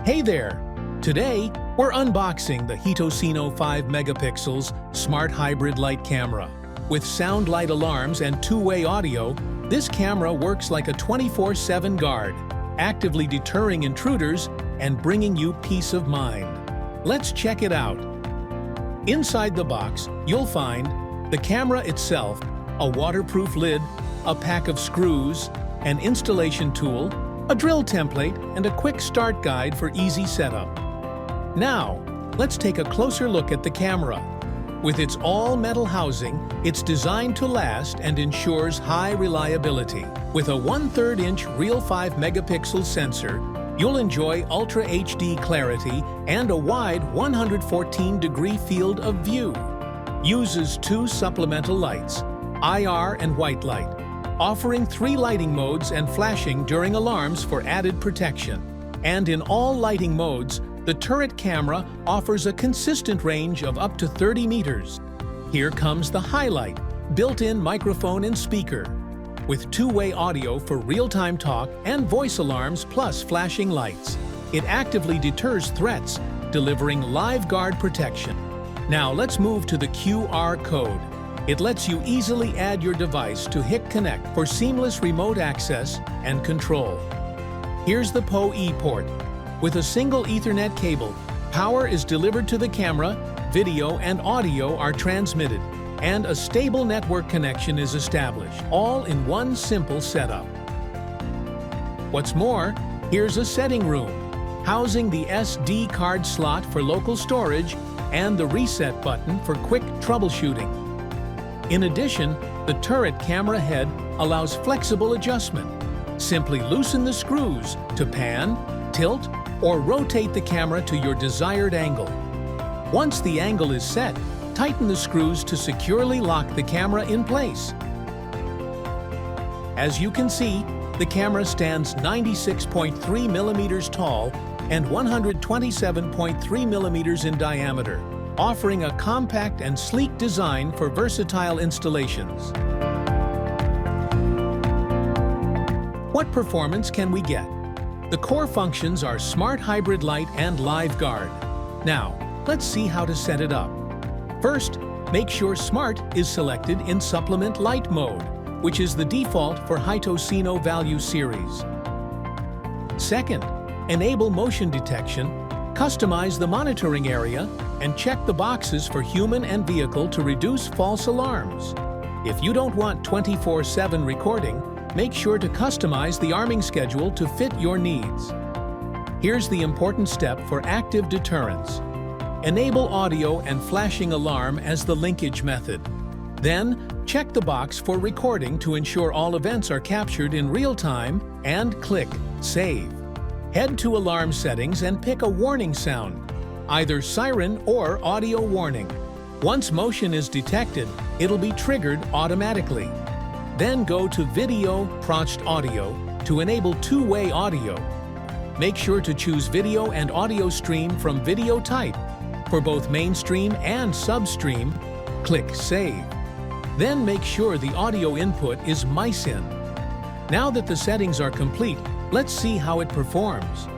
Hey there! Today, we're unboxing the HITOSINO 5MP Smart Hybrid Light Camera. With sound light alarms and two-way audio, this camera works like a 24/7 guard, actively deterring intruders and bringing you peace of mind. Let's check it out. Inside the box, you'll find the camera itself, a waterproof lid, a pack of screws, an installation tool, a drill template, and a quick start guide for easy setup. Now, let's take a closer look at the camera. With its all-metal housing, it's designed to last and ensures high reliability. With a 1/3-inch real 5MP sensor, you'll enjoy Ultra HD clarity and a wide 114-degree field of view. Uses two supplemental lights, IR and white light, offering 3 lighting modes and flashing during alarms for added protection. And in all lighting modes, the turret camera offers a consistent range of up to 30 meters. Here comes the highlight, built-in microphone and speaker, with two-way audio for real-time talk and voice alarms plus flashing lights. It actively deters threats, delivering live guard protection. Now let's move to the QR code. It lets you easily add your device to Hikvision for seamless remote access and control. Here's the PoE port. With a single Ethernet cable, power is delivered to the camera, video and audio are transmitted, and a stable network connection is established, all in one simple setup. What's more, here's a setting room, housing the SD card slot for local storage and the reset button for quick troubleshooting. In addition, the turret camera head allows flexible adjustment. Simply loosen the screws to pan, tilt, or rotate the camera to your desired angle. Once the angle is set, tighten the screws to securely lock the camera in place. As you can see, the camera stands 96.3 millimeters tall and 127.3 millimeters in diameter, offering a compact and sleek design for versatile installations. What performance can we get? The core functions are Smart Hybrid Light and Live Guard. Now, let's see how to set it up. First, make sure Smart is selected in Supplement Light mode, which is the default for HITOSINO Value Series. Second, enable motion detection, customize the monitoring area, and check the boxes for human and vehicle to reduce false alarms. If you don't want 24/7 recording, make sure to customize the arming schedule to fit your needs. Here's the important step for active deterrence. Enable audio and flashing alarm as the linkage method. Then, check the box for recording to ensure all events are captured in real time and click Save. Head to alarm settings and pick a warning sound, either siren or audio warning. Once motion is detected, it'll be triggered automatically. Then go to Video Processed Audio to enable two-way audio. Make sure to choose video and audio stream from video type. For both mainstream and substream, click Save. Then make sure the audio input is MICin. Now that the settings are complete, let's see how it performs.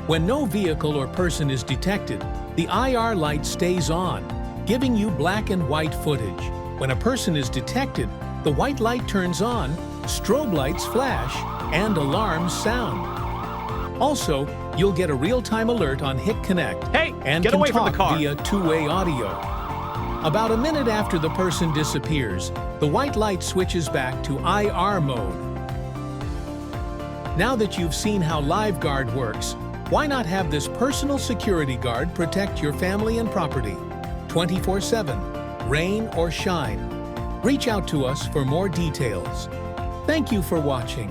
When no vehicle or person is detected, the IR light stays on, giving you black and white footage. When a person is detected, the white light turns on, strobe lights flash, and alarms sound. Also, you'll get a real-time alert on Hikvision and get can away from talk the car. via two-way audio. About a minute after the person disappears, the white light switches back to IR mode. Now that you've seen how Live Guard works, why not have this personal security guard protect your family and property 24/7, rain or shine? Reach out to us for more details. Thank you for watching.